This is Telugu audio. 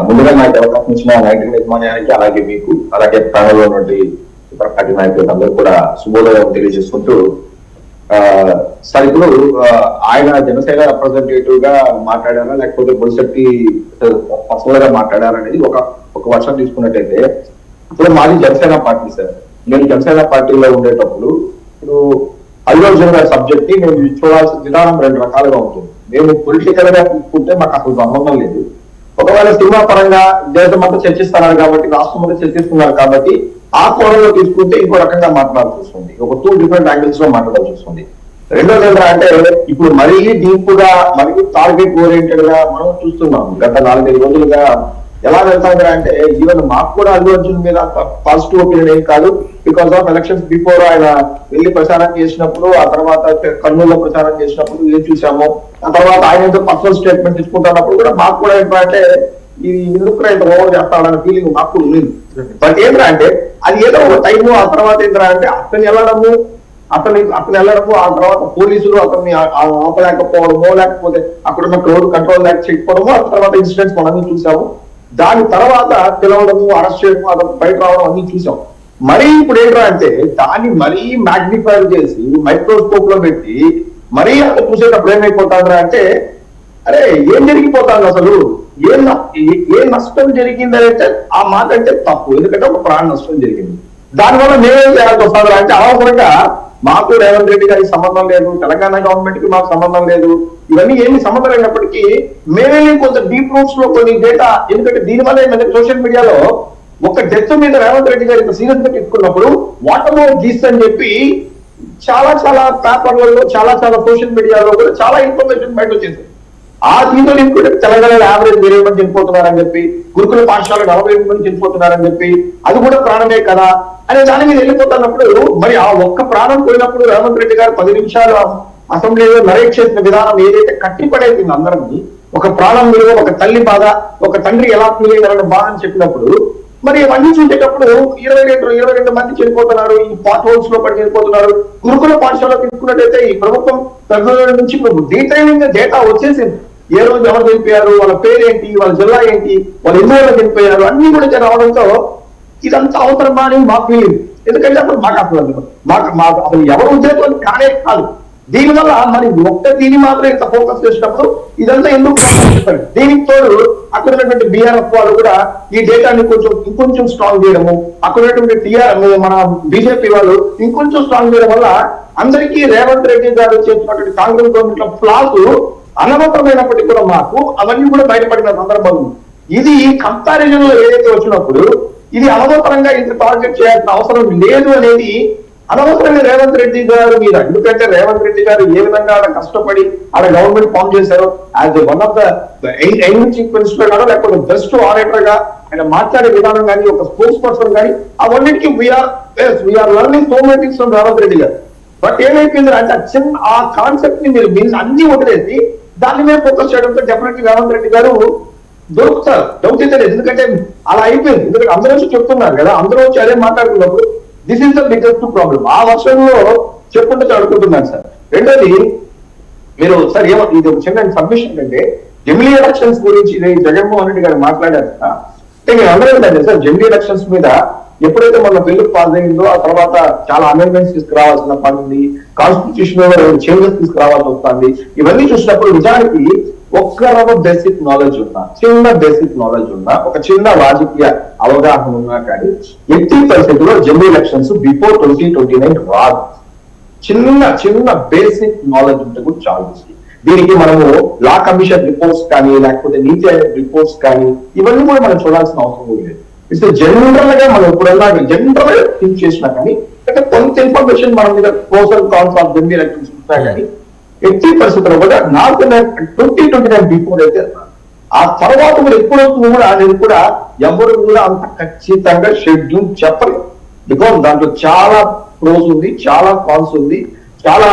ముందుగా నాకు అవకాశం ఇచ్చిన నైన్టీ యజమాన్యానికి అలాగే మీకు అలాగే ప్యానల్లో ఉన్నటువంటి ఇతర పార్టీ నాయకులకు అందరూ కూడా శుభోదయం తెలియజేసుకుంటూ సార్ ఇప్పుడు ఆయన జనసేన రిప్రజెంటేటివ్ గా మాట్లాడారా లేకపోతే బొలిశెట్టి పర్సనల్ గా మాట్లాడారా అనేది ఒక వర్షం తీసుకున్నట్టయితే ఇప్పుడు మాది జనసేన పార్టీ సార్. నేను జనసేన పార్టీలో ఉండేటప్పుడు ఇప్పుడు అల్లు అర్జున్ గారి సబ్జెక్ట్ ని మేము చూడాల్సిన విధానం రెండు రకాలుగా ఉంటుంది. మేము పొలిటికల్ గా తీసుకుంటే మాకు అసలు సంబంధం లేదు. ఒకవేళ సినిమా పరంగా దేశం అంతా చర్చిస్తున్నారు కాబట్టి రాష్ట్రం అంతా చర్చిస్తున్నారు కాబట్టి ఆ కోణంలో తీసుకుంటే ఇంకో రకంగా మాట్లాడాల్సి వస్తుంది. ఒక 2 డిఫరెంట్ యాంగిల్స్ లో మాట్లాడాల్సి వస్తుంది. రెండోది ఏంటంటే ఇప్పుడు మరీ డీప్ గా మరీ టార్గెట్ ఓరియంటెడ్ గా మనం చూస్తున్నాం. గత 4-5 రోజులుగా ఎలా వెళ్తాం అంటే ఈవెన్ మాకు కూడా అల్లు అర్జున్ మీద పాజిటివ్ ఒపీనియన్ ఏం కాదు. బికాస్ ఆఫ్ ఎలక్షన్స్ బిఫోర్ ఆయన వెళ్ళి ప్రచారం చేసినప్పుడు, ఆ తర్వాత కర్నూలులో ప్రచారం చేసినప్పుడు ఏం చూసాము, ఆ తర్వాత ఆయన పర్సనల్ స్టేట్మెంట్ తీసుకుంటున్నప్పుడు కూడా మాకు కూడా ఏంటంటే ఇది ఎందుకు ఇంత ఓవర్ చేస్తాడన్న ఫీలింగ్ మాకు కూడా ఉంది. బట్ ఏంటంటే అది ఏదో ఒక టైము ఆ తర్వాత ఏంటంటే అతను వెళ్ళడము ఆ తర్వాత పోలీసులు అతన్ని ఆపలేకపోవడమో లేకపోతే అక్కడున్న క్రౌడ్ కంట్రోల్ చేయకపోవడమో ఆ తర్వాత ఇన్సిడెంట్స్ మనం చూసాము. దాని తర్వాత పిలవడము, అరెస్ట్ చేయడము, అతను బయట రావడం అన్ని చూసాం. మరీ ఇప్పుడు ఏంటంటే దాన్ని మరీ మ్యాగ్నిఫై చేసి మైక్రోస్కోప్ లో పెట్టి మరీ అక్కడ చూసేటప్పుడు ఏమైపోతాడు అంటే అరే ఏం జరిగిపోతాడు అసలు ఏ నష్టం జరిగింది అంటే ఆ మాట అంటే తప్పు. ఎందుకంటే ఒక ప్రాణ నష్టం జరిగింది. దానివల్ల మేమేం చేయాల్సి వస్తుంది అంటే అవసరంగా మాకు రేవంత్ రెడ్డి గారికి సంబంధం లేదు, తెలంగాణ గవర్నమెంట్ కి మాకు సంబంధం లేదు, ఇవన్నీ ఏమి సంబంధం లేనప్పటికీ మేమే కొంత డీప్ రూట్స్ లో కొన్ని డేటా, ఎందుకంటే దీనివల్ల ఏంటంటే సోషల్ మీడియాలో ఒక డెత్ మీద రేవంత్ రెడ్డి గారి సీరియస్ గా తీసుకున్నప్పుడు వాటర్ గీస్ అని చెప్పి చాలా పేపర్లలో చాలా సోషల్ మీడియాలో కూడా చాలా ఇన్ఫర్మేషన్ బయట వచ్చేసింది. ఆ దీంతో ఇంకోటి తెలంగాణలో యావరేజ్ 20 మంది చనిపోతున్నారని చెప్పి, గురుకుల పాఠశాల 40 మంది చనిపోతున్నారని చెప్పి, అది కూడా ప్రాణమే కదా అనే దాని మీద వెళ్ళిపోతున్నప్పుడు మరి ఆ ఒక్క ప్రాణం పోయినప్పుడు రేవంత్ రెడ్డి గారు 10 నిమిషాలు అసెంబ్లీలో నరేట్ చేసిన విధానం ఏదైతే కట్టిపడేసింది అందరినీ, ఒక ప్రాణం మీద ఒక తల్లి బాధ, ఒక తండ్రి ఎలా ఫీల్ అయ్యారనే బాధ అని చెప్పినప్పుడు మరి ఇవన్నీ చూసేటప్పుడు 22 మంది చనిపోతున్నారు, ఈ పాట్ హోల్స్ లో పడి చనిపోతున్నారు. గురుకుల పాఠశాల తీసుకున్నట్టయితే ఈ ప్రభుత్వం ఫిబ్రవరి నుంచి డీటెయిలింగ్ డేటా వచ్చేసింది. ఏ రోజు ఎవరు చనిపోయారు, వాళ్ళ పేరేంటి, వాళ్ళ జిల్లా ఏంటి, వాళ్ళు ఎన్ని రోజులు చనిపోయారు అన్ని కూడా రావడంతో ఇదంతా అవసరమా అని మాకు ఫీలింగ్. ఎందుకంటే అప్పుడు మాకు అసలు ఎవరు ఉద్యోగం కానే కాదు. దీనివల్ల మరి దీని మాత్రం ఇంత ఫోకస్ చేసినప్పుడు ఇదంతా ఎందుకు దీనికి తోడు అక్కడ ఉన్నటువంటి బీఆర్ఎఫ్ వాళ్ళు కూడా ఈ డేటాని ఇంకొంచెం స్ట్రాంగ్ చేయడము, అక్కడ ఉన్నటువంటి మన బీజేపీ వాళ్ళు ఇంకొంచెం స్ట్రాంగ్ చేయడం వల్ల అందరికీ రేవంత్ రెడ్డి గారు చేసినటువంటి కాంగ్రెస్ గవర్నమెంట్ లో ఫ్లాస్ అనవసరమైనప్పటికీ కూడా మాకు అవన్నీ కూడా బయటపడిన సందర్భం. ఇది కంపారిజన్ లో ఏదైతే వచ్చినప్పుడు ఇది అనవసరంగా ఇంత టార్గెట్ చేయాల్సిన అవసరం లేదు అనేది అనవసరంగా రేవంత్ రెడ్డి గారు మీద. ఎందుకంటే రేవంత్ రెడ్డి గారు ఏ విధంగా ఆడ కష్టపడి ఆడ గవర్నమెంట్ ఫామ్ చేశారో, as one of the young chief minister గానో లేకపోతే బెస్ట్ ఆడిటర్ గా ఆయన మాట్లాడే విధానం కానీ, ఒక స్పోర్ట్స్ పర్సన్ కానీ, అవన్నిటికీ we are learning so many things from Revanth Reddy గారు. బట్ ఏమైపోయింది అంటే ఆ కాన్సెప్ట్ ని మీరు అన్ని వదిలేసి దాని మీద ఫోకస్ చేయడంతో డెఫినెట్లీ రేవంత్ రెడ్డి గారు దొరుకుతారు, డౌట్ అయితే లేదు. ఎందుకంటే అలా అయిపోయింది. ఎందుకంటే అందరూ వచ్చి చెప్తున్నారు కదా, అందరూ వచ్చి అదే మాట్లాడుతున్నప్పుడు this is the biggest problem. ఆ వర్షంలో చెప్పుకుంటే అడుగుతున్నాను సార్. రెండోది మీరు సార్ ఇది ఒక చిన్న సబ్మిషన్ అంటే జమిలీ ఎలక్షన్స్ గురించి జగన్మోహన్ రెడ్డి గారు మాట్లాడారు అంటే మీరు అందరూ ఏంటంటే సార్ జమిలీ ఎలక్షన్స్ మీద ఎప్పుడైతే మన బిల్లు పాస్ అయిందో ఆ తర్వాత చాలా అమెండ్మెంట్స్ తీసుకురావాల్సిన పని ఉంది, కాన్స్టిట్యూషన్ లో చేంజెస్ తీసుకురావాల్సి వస్తుంది. ఇవన్నీ చూసినప్పుడు నిజానికి ఒక్క బేసిక్ నాలెడ్జ్ ఉన్నా, చిన్న బేసిక్ నాలెడ్జ్ ఉన్నా, ఒక చిన్న రాజకీయ అవగాహన ఉన్నా కానీ 80% లో జనరల్ ఎలక్షన్స్ బిఫోర్ 2029 రాదు. చిన్న బేసిక్ నాలెడ్జ్ ఉంటే కూడా చాలు. దీనికి మనము లా కమిషన్ రిపోర్ట్స్ కానీ లేకపోతే నీతి ఆయోగ్ రిపోర్ట్స్ కానీ ఇవన్నీ కూడా మనం చూడాల్సిన అవసరం లేదు. ఇట్స్ జనరల్ గా మనం ఎప్పుడన్నా జనరల్ గా థింక్ చేసినా కానీ అంటే కొంత ఇన్ఫర్మేషన్ మన మీద pros and cons of general elections ఉంటాయి కానీ 80% కూడా నాకు 2029 బిఫోర్ అయితే ఆ తర్వాత కూడా ఎప్పుడు వస్తుంది కూడా అనేది కూడా ఎవరు కూడా అంత ఖచ్చితంగా షెడ్యూల్ చెప్పరు. బికాస్ దాంట్లో చాలా ప్రోస్ ఉంది, చాలా కాన్స్ ఉంది, చాలా